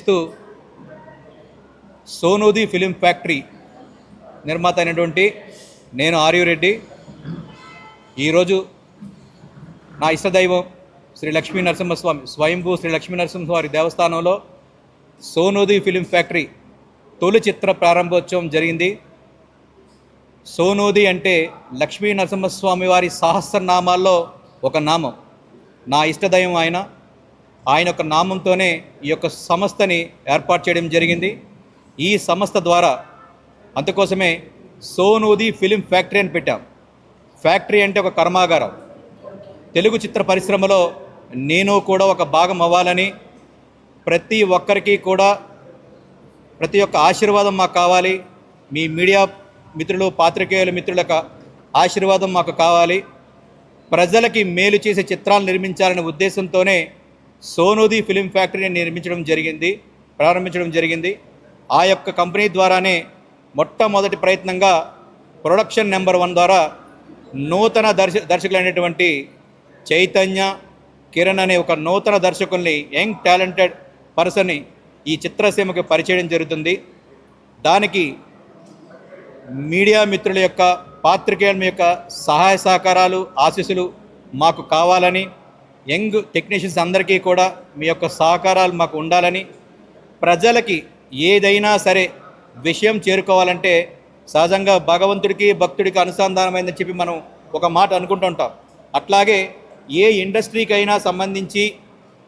ఇస్తూ సోనూది film factory నిర్మాత అయినటువంటి నేను ఆర్యు రెడ్డి ఈరోజు నా ఇష్టదైవం శ్రీ లక్ష్మీ నరసింహస్వామి స్వయంభూ శ్రీ లక్ష్మీ నరసింహస్వామి దేవస్థానంలో సోనూది ఫిలిం ఫ్యాక్టరీ తొలి చిత్ర ప్రారంభోత్సవం జరిగింది. సోనూది అంటే లక్ష్మీ నరసింహస్వామి వారి సహస్రనామాల్లో ఒక నామం. నా ఇష్టదైవం ఆయన యొక్క నామంతోనే ఈ యొక్క సంస్థని ఏర్పాటు చేయడం జరిగింది. ఈ సంస్థ ద్వారా అందుకోసమే సోనూది ఫిలిం ఫ్యాక్టరీ అని పెట్టాం. ఫ్యాక్టరీ అంటే ఒక కర్మాగారం. తెలుగు చిత్ర పరిశ్రమలో నేను కూడా ఒక భాగం అవ్వాలని, ప్రతి ఒక్కరికి కూడా ప్రతి ఒక్క ఆశీర్వాదం మాకు కావాలి. మీ మీడియా మిత్రులు, పాత్రికేయుల మిత్రుల ఆశీర్వాదం మాకు కావాలి. ప్రజలకి మేలు చేసే చిత్రాలు నిర్మించాలనే ఉద్దేశంతోనే సోనూది ఫిలిం ఫ్యాక్టరీని ప్రారంభించడం జరిగింది. ఆ యొక్క కంపెనీ ద్వారానే మొట్టమొదటి ప్రయత్నంగా ప్రొడక్షన్ నెంబర్ 1 ద్వారా నూతన దర్శకులైనటువంటి చైతన్య, కిరణ్ అనే ఒక నూతన దర్శకుల్ని, యంగ్ టాలెంటెడ్ పర్సన్ని ఈ చిత్రసీమకి పరిచయం జరుగుతుంది. దానికి మీడియా మిత్రుల యొక్క, పాత్రికేయుల యొక్క సహాయ సహకారాలు, ఆశీస్సులు మాకు కావాలని, యంగ్ టెక్నీషియన్స్ అందరికీ కూడా మీ యొక్క సహకారాలు మాకు ఉండాలని, ప్రజలకి ఏదైనా సరే విషయం చేరుకోవాలంటే సహజంగా భగవంతుడికి భక్తుడికి అనుసంధానమైందని చెప్పి మనం ఒక మాట అనుకుంటుంటాం. అట్లాగే ఏ ఇండస్ట్రీకి అయినా సంబంధించి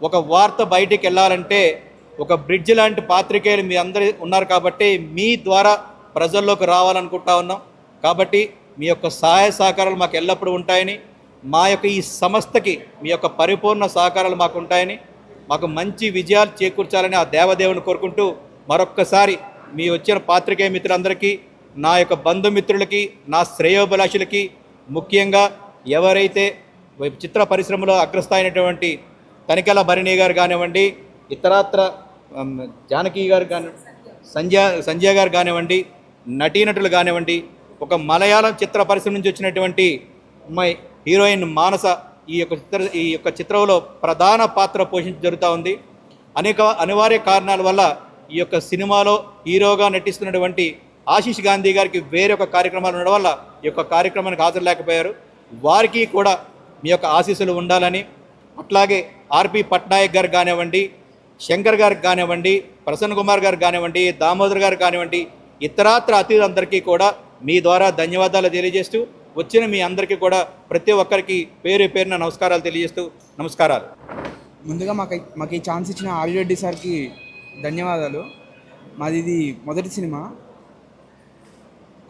ఒక వార్త బయటికి వెళ్ళాలంటే ఒక బ్రిడ్జ్ లాంటి పాత్రికేయులు మీ అందరూ ఉన్నారు కాబట్టి మీ ద్వారా ప్రజల్లోకి రావాలనుకుంటా ఉన్నాం. కాబట్టి మీ యొక్క సహాయ సహకారాలు మాకు ఎల్లప్పుడూ ఉంటాయని, మా యొక్క ఈ సంస్థకి మీ యొక్క పరిపూర్ణ సహకారాలు మాకు ఉంటాయని, మాకు మంచి విజయాలు చేకూర్చాలని ఆ దేవదేవుని కోరుకుంటూ మరొక్కసారి మీ వచ్చిన పాత్రికేయ మిత్రులందరికీ, నా యొక్క బంధుమిత్రులకి, నా శ్రేయోభిలాషులకి, ముఖ్యంగా ఎవరైతే చిత్ర పరిశ్రమలో అగ్రస్థాయినటువంటి తనికెల భరణి గారు కానివ్వండి, ఇతరత్ర జానకి గారు సంజయ్ గారు కానివ్వండి, నటీనటులు కానివ్వండి, ఒక మలయాళం చిత్ర పరిశ్రమ నుంచి వచ్చినటువంటి అమ్మాయి హీరోయిన్ మానస ఈ యొక్క చిత్రంలో ప్రధాన పాత్ర జరుగుతూ ఉంది. అనేక అనివార్య కారణాల వల్ల ఈ యొక్క సినిమాలో హీరోగా నటిస్తున్నటువంటి ఆశీష్ గాంధీ గారికి వేరొక కార్యక్రమాలు ఉండడం వల్ల ఈ యొక్క కార్యక్రమానికి హాజరులేకపోయారు. వారికి కూడా మీ యొక్క ఆశీస్సులు ఉండాలని, అట్లాగే ఆర్పి పట్నాయక్ గారు కానివ్వండి, శంకర్ గారికి కానివ్వండి, ప్రసన్న కుమార్ గారు కానివ్వండి, దామోదర్ గారు కానివ్వండి, ఇతరాత్ర అతిథులందరికీ కూడా మీ ద్వారా ధన్యవాదాలు తెలియజేస్తూ, వచ్చిన మీ అందరికీ కూడా ప్రతి ఒక్కరికి పేరు పేరున నమస్కారాలు తెలియజేస్తూ నమస్కారాలు. ముందుగా మాకు ఈ ఛాన్స్ ఇచ్చిన ఆర్యరెడ్డి సార్కి ధన్యవాదాలు. మాది ఇది మొదటి సినిమా.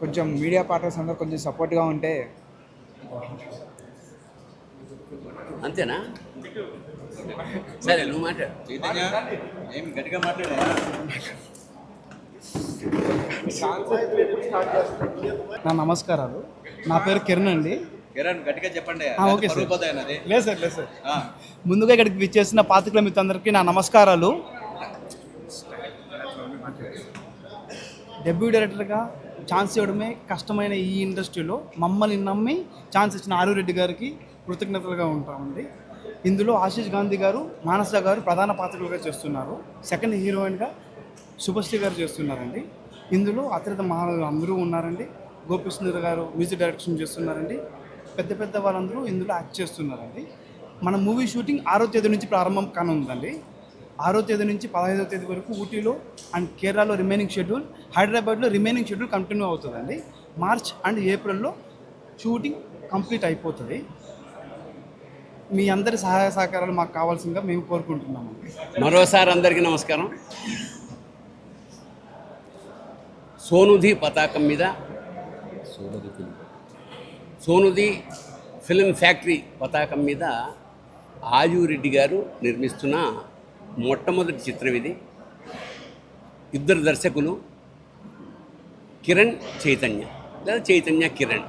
కొంచెం మీడియా పార్ట్నర్స్ అందరూ కొంచెం సపోర్ట్గా ఉంటే. అంతేనా? సరే, నువ్వు మాట్లాడు. ఏం గట్టిగా మాట్లాడా? నా నమస్కారాలు. నా పేరు కిరణ్ అండి. కిరణ్ గట్టిగా చెప్పండి. Okay sir. లేదు సార్. ముందుగా ఇక్కడికి విచ్చేసిన పాత్రికేయుల మిత్రులందరికీ నా నమస్కారాలు. డెబ్యూ డైరెక్టర్గా ఛాన్స్ ఇవ్వడమే కష్టమైన ఈ ఇండస్ట్రీలో మమ్మల్ని నమ్మి ఛాన్స్ ఇచ్చిన ఆర్యు రెడ్డి గారికి కృతజ్ఞతలుగా ఉంటామండి. ఇందులో ఆశీష్ గాంధీ గారు, మానస గారు ప్రధాన పాత్రలుగా చేస్తున్నారు. సెకండ్ హీరోయిన్గా శుభశ్రీ గారు చేస్తున్నారండి. ఇందులో అతిథి మహానులు అందరూ ఉన్నారండి. గోపిసుందర్ గారు మ్యూజిక్ డైరెక్షన్ చేస్తున్నారండి. పెద్ద వాళ్ళందరూ ఇందులో యాక్ట్ చేస్తున్నారండి. మన మూవీ షూటింగ్ 6వ తేదీ నుంచి ప్రారంభం కానుందండి. 6వ తేదీ నుంచి 15వ తేదీ వరకు ఊటీలో అండ్ కేరళలో రిమైనింగ్ షెడ్యూల్, హైదరాబాద్లో రిమైనింగ్ షెడ్యూల్ కంటిన్యూ అవుతుందండి. మార్చ్ అండ్ ఏప్రిల్లో షూటింగ్ కంప్లీట్ అయిపోతుంది. మీ అందరి సహాయ సహకారాలు మాకు కావాల్సిందిగా మేము కోరుకుంటున్నాము. మరోసారి అందరికీ నమస్కారం. సోనూది పతాకం మీద సోనూది ఫిలిం ఫ్యాక్టరీ పతాకం మీద ఆర్యు రెడ్డి గారు నిర్మిస్తున్న మొట్టమొదటి చిత్రం ఇది. ఇద్దరు దర్శకులు, కిరణ్ చైతన్య, లేదా చైతన్య కిరణ్.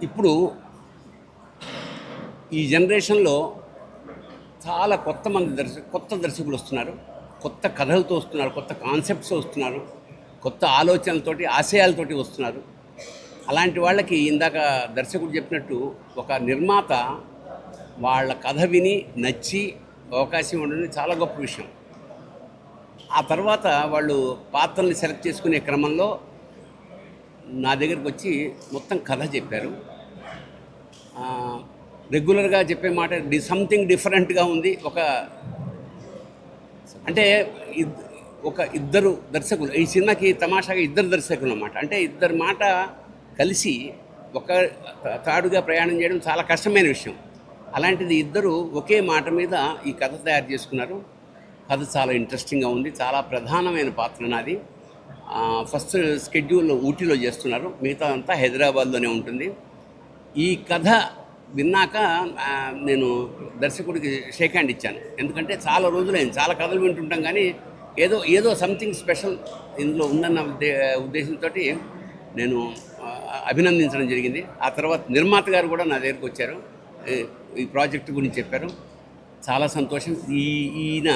ఇప్పుడు ఈ జనరేషన్లో చాలా కొత్త దర్శకులు వస్తున్నారు, కొత్త కథలతో వస్తున్నారు, కొత్త కాన్సెప్ట్స్ వస్తున్నారు, కొత్త ఆలోచనలతోటి, ఆశయాలతోటి వస్తున్నారు. అలాంటి వాళ్ళకి ఇందాక దర్శకుడు చెప్పినట్టు ఒక నిర్మాత వాళ్ళ కథ విని నచ్చి అవకాశం ఇవ్వడం చాలా గొప్ప విషయం. ఆ తర్వాత వాళ్ళు పాత్రల్ని సెలెక్ట్ చేసుకునే క్రమంలో నా దగ్గరికి వచ్చి మొత్తం కథ చెప్పారు. రెగ్యులర్గా చెప్పే మాట సంథింగ్ డిఫరెంట్గా ఉంది. ఒక ఇద్దరు దర్శకులు, ఈ సినిమాకి తమాషాగా ఇద్దరు దర్శకులు అన్నమాట. అంటే ఇద్దరు మాట కలిసి ఒక తాడుగా ప్రయాణం చేయడం చాలా కష్టమైన విషయం. అలాంటిది ఇద్దరు ఒకే మాట మీద ఈ కథ తయారు చేసుకున్నారు. కథ చాలా ఇంట్రెస్టింగ్గా ఉంది. చాలా ప్రధానమైన పాత్ర నాది. ఫస్ట్ స్కెడ్యూల్ ఊటీలో చేస్తున్నారు, మిగతా అంతా హైదరాబాద్లోనే ఉంటుంది. ఈ కథ విన్నాక నేను దర్శకుడికి షేక్ హ్యాండ్ ఇచ్చాను. ఎందుకంటే చాలా రోజులైంది, చాలా కథలు వింటుంటాం, కానీ ఏదో సంథింగ్ స్పెషల్ ఇందులో ఉందన్న ఉద్దేశంతో నేను అభినందించడం జరిగింది. ఆ తర్వాత నిర్మాత గారు కూడా నా దగ్గరికి వచ్చారు, ఈ ప్రాజెక్టు గురించి చెప్పారు. చాలా సంతోషం. ఈయన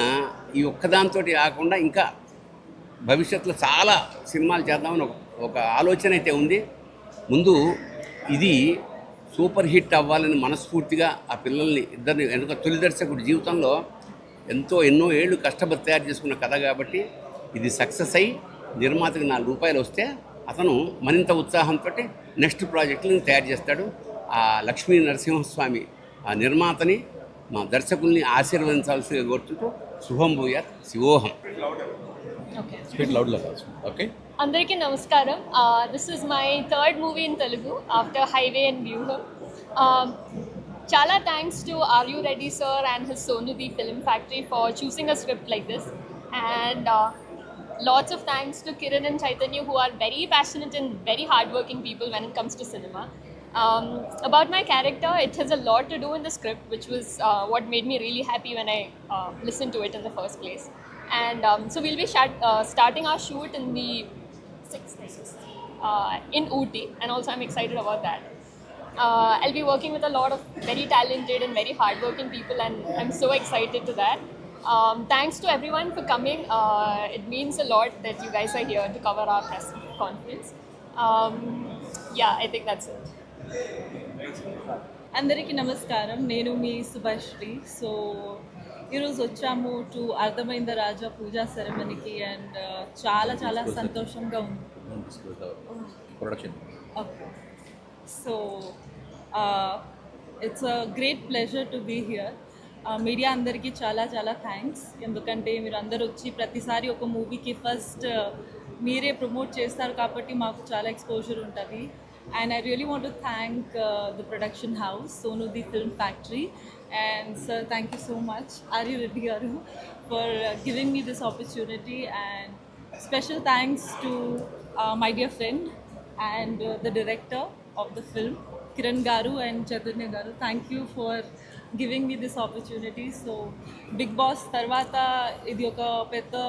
ఈ ఒక్కదాంతో కాకుండా ఇంకా భవిష్యత్తులో చాలా సినిమాలు చేద్దామని ఒక ఆలోచన అయితే ఉంది. ముందు ఇది సూపర్ హిట్ అవ్వాలని మనస్ఫూర్తిగా ఆ పిల్లల్ని ఇద్దరిని, ఎందుకంటే తొలి దర్శకుడి జీవితంలో ఎన్నో ఏళ్ళు కష్టపడి తయారు చేసుకున్న కథ కాబట్టి ఇది సక్సెస్ అయ్యి నిర్మాతకి ₹4 వస్తే అతను మరింత ఉత్సాహంతో నెక్స్ట్ ప్రాజెక్టులను తయారు చేస్తాడు. ఆ లక్ష్మీ నరసింహస్వామి ఆ నిర్మాతని, మా దర్శకుల్ని ఆశీర్వదించాల్సిగా కోరుతుంటూ శుభం భూయాత్, శివోహం. ఓకే, అందరికీ నమస్కారం. This is my third movie in Telugu after highway and వ్యూహం. Chala thanks to Are You Ready sir and his Sonudi Film Factory for choosing a script like this, and lots of thanks to Kiran and Chaitanya, who are very passionate and very hardworking people when it comes to cinema. About my character, it has a lot to do in the script, which was what made me really happy when I listened to it in the first place. And so we'll be starting our shoot in the 6th in Ooty, and also I'm excited about that. I'll be working with a lot of very talented and very hardworking people, and I'm so excited to that. Thanks to everyone for coming. It means a lot that you guys are here to cover our press conference. Yeah, I think that's it. అందరికీ నమస్కారం. నేను మీ Subhashri. So ఈరోజు వచ్చాము to అర్థమైంద Raja Pooja సెరమనీకి, and చాలా చాలా సంతోషంగా ఉంది. Okay, so it's a great pleasure to be here. Media అందరికీ చాలా చాలా థ్యాంక్స్, ఎందుకంటే మీరు అందరు వచ్చి ప్రతిసారి ఒక మూవీకి ఫస్ట్ మీరే ప్రమోట్ చేస్తారు కాబట్టి మాకు చాలా ఎక్స్పోజర్ ఉంటుంది. And I really want to thank the production house, Sonudi Film Factory. And sir, thank you so much, Are You Ready garu, for giving me this opportunity. And special thanks to my dear friend and the director of the film, Kiran garu and Chaitanya garu. Thank you for giving me this opportunity. So Big Boss tarvata idi oka pedda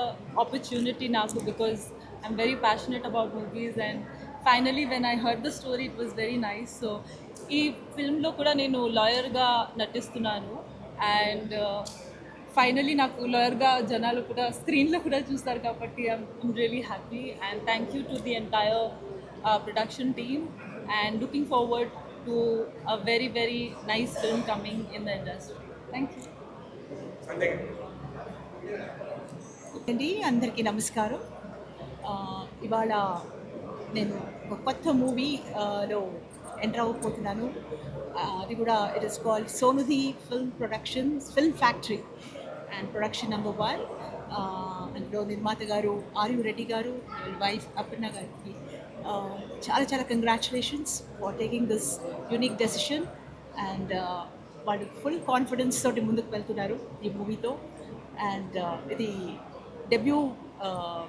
opportunity naku, because I'm very passionate about movies, and finally when I heard the story it was very nice. So ఈ ఫిల్మ్లో కూడా నేను లాయర్గా నటిస్తున్నాను, and finally నాకు లాయర్గా జనాలు కూడా స్క్రీన్లో కూడా చూస్తారు కాబట్టి I'm really happy. And thank you to the entire production team, and looking forward to a very very nice film coming in the industry. Thank you అండి. అందరికీ నమస్కారం. ఇవాళ నేను ఒక కొత్త మూవీలో ఎంటర్ అవ్వబోతున్నాను. అది కూడా ఇట్ ఇస్ కాల్డ్ సోనుది film factory and production number 1. అందులో నిర్మాత గారు ఆర్ యు రెడ్డి గారు, వైఫ్ అపర్ణ గారికి చాలా చాలా congratulations for taking this unique decision. And వాళ్ళు ఫుల్ కాన్ఫిడెన్స్ తోటి ముందుకు వెళ్తున్నారు ఈ మూవీతో. అండ్ ఇది డెబ్యూ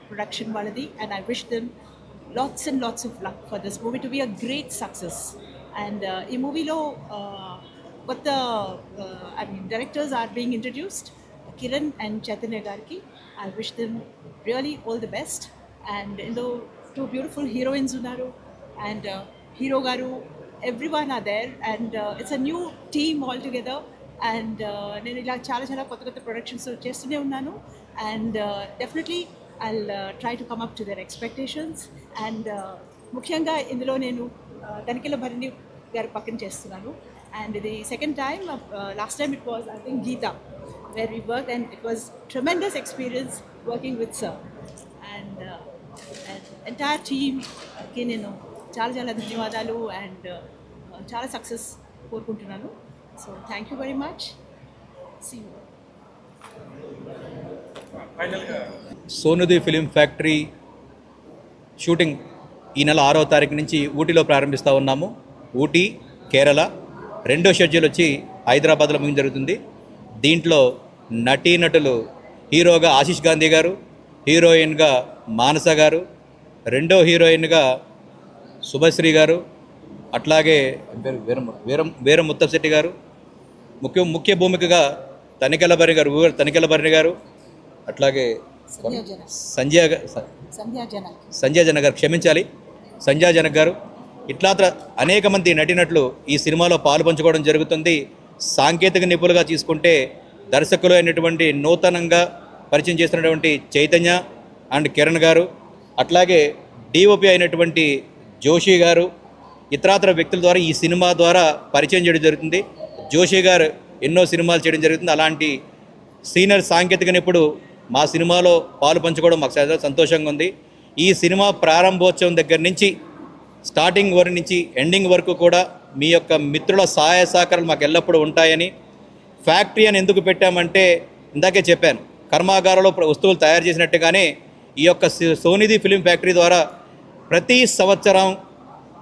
ప్రొడక్షన్ వాళ్ళది, and I wish them lots and lots of luck for this movie to be a great success. And ee movie lo kotta directors are being introduced, Kiran and Chaitanya gariki. I wish them really all the best. And in the two beautiful heroines unnaru, and hero garu, everyone are there, and it's a new team all together. And nenu ila chaala kotta productions chestune unnanu, and definitely I'll try to come up to their expectations. And ముఖ్యంగా ఇందులో నేను తనిఖీల భరణి గారి పక్కన చేస్తున్నాను. And ఇది second time. Last time it was I think where we worked, and it was tremendous experience working with sir. And entire team కి నేను చాలా చాలా ధన్యవాదాలు అండ్ చాలా సక్సెస్ కోరుకుంటున్నాను. So thank you very much. See you. సోనుది film factory shooting ఈ నెల 6వ తారీఖు నుంచి ఊటీలో ప్రారంభిస్తూ ఉన్నాము. ఊటీ, కేరళ. రెండో షెడ్యూల్ వచ్చి హైదరాబాద్లో ముగింపు జరుగుతుంది. దీంట్లో నటీనటులు హీరోగా ఆశీష్ గాంధీ గారు, హీరోయిన్గా మానస గారు, రెండో హీరోయిన్గా శుభశ్రీ గారు, అట్లాగే వీర ముత్తశెట్టి గారు, ముఖ్య భూమికగా తనికెళ్ళ భరణి గారు, అట్లాగే సంజయ్ జనక్ గారు, క్షమించాలి, సంజయ్ జనక్ గారు, ఇట్లా అనేక మంది నటీనటులు ఈ సినిమాలో పాలు పంచుకోవడం జరుగుతుంది. సాంకేతిక నిపుణులుగా తీసుకుంటే దర్శకులు అయినటువంటి నూతనంగా పరిచయం చేస్తున్నటువంటి చైతన్య అండ్ కిరణ్ గారు, అట్లాగే డిఓపి అయినటువంటి జోషి గారు, ఇతరాతర వ్యక్తుల ద్వారా ఈ సినిమా ద్వారా పరిచయం చేయడం జరుగుతుంది. జోషి గారు ఎన్నో సినిమాలు చేయడం జరుగుతుంది. అలాంటి సీనియర్ సాంకేతిక నిపుణుడు మా సినిమాలో పాలు పంచుకోవడం మాకు చాలా సంతోషంగా ఉంది. ఈ సినిమా ప్రారంభోత్సవం దగ్గర నుంచి స్టార్టింగ్ వరకు నుంచి ఎండింగ్ వరకు కూడా మీ యొక్క మిత్రుల సహాయ సహకారాలు మాకు ఎల్లప్పుడూ ఉంటాయని, ఫ్యాక్టరీ అని ఎందుకు పెట్టామంటే ఇందాకే చెప్పాను, కర్మాగారంలో వస్తువులు తయారు చేసినట్టుగానే ఈ యొక్క సోనిది ఫిలిం ఫ్యాక్టరీ ద్వారా ప్రతి సంవత్సరం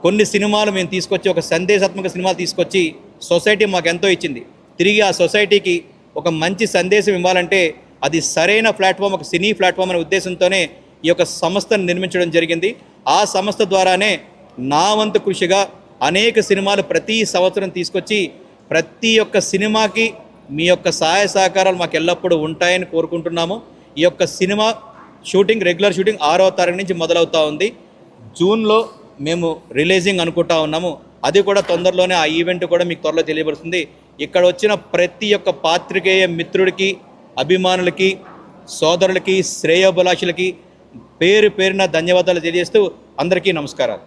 కొన్ని సినిమాలు మేము తీసుకొచ్చి, ఒక సందేశాత్మక సినిమాలు తీసుకొచ్చి సొసైటీ మాకు ఎంతో ఇచ్చింది. తిరిగి ఆ సొసైటీకి ఒక మంచి సందేశం ఇవ్వాలంటే అది సరైన ప్లాట్ఫామ్, ఒక సినీ ప్లాట్ఫామ్ అనే ఉద్దేశంతోనే ఈ యొక్క సంస్థను నిర్మించడం జరిగింది. ఆ సంస్థ ద్వారానే నా వంతు కృషిగా అనేక సినిమాలు ప్రతి సంవత్సరం తీసుకొచ్చి ప్రతి ఒక్క సినిమాకి మీ యొక్క సహాయ సహకారాలు మాకు ఎల్లప్పుడూ ఉంటాయని కోరుకుంటున్నాము. ఈ యొక్క సినిమా షూటింగ్, రెగ్యులర్ షూటింగ్ 6వ తారీఖు నుంచి మొదలవుతూ ఉంది. జూన్లో మేము రిలీజింగ్ అనుకుంటా ఉన్నాము. అది కూడా తొందరలోనే, ఆ ఈవెంట్ కూడా మీకు త్వరలో తెలియబడుతుంది. ఇక్కడ వచ్చిన ప్రతి ఒక్క పాత్రికేయ మిత్రుడికి, అభిమానులకి, సోదరులకి, శ్రేయోభిలాషులకి పేరు పేరున ధన్యవాదాలు తెలియజేస్తూ అందరికీ నమస్కారాలు.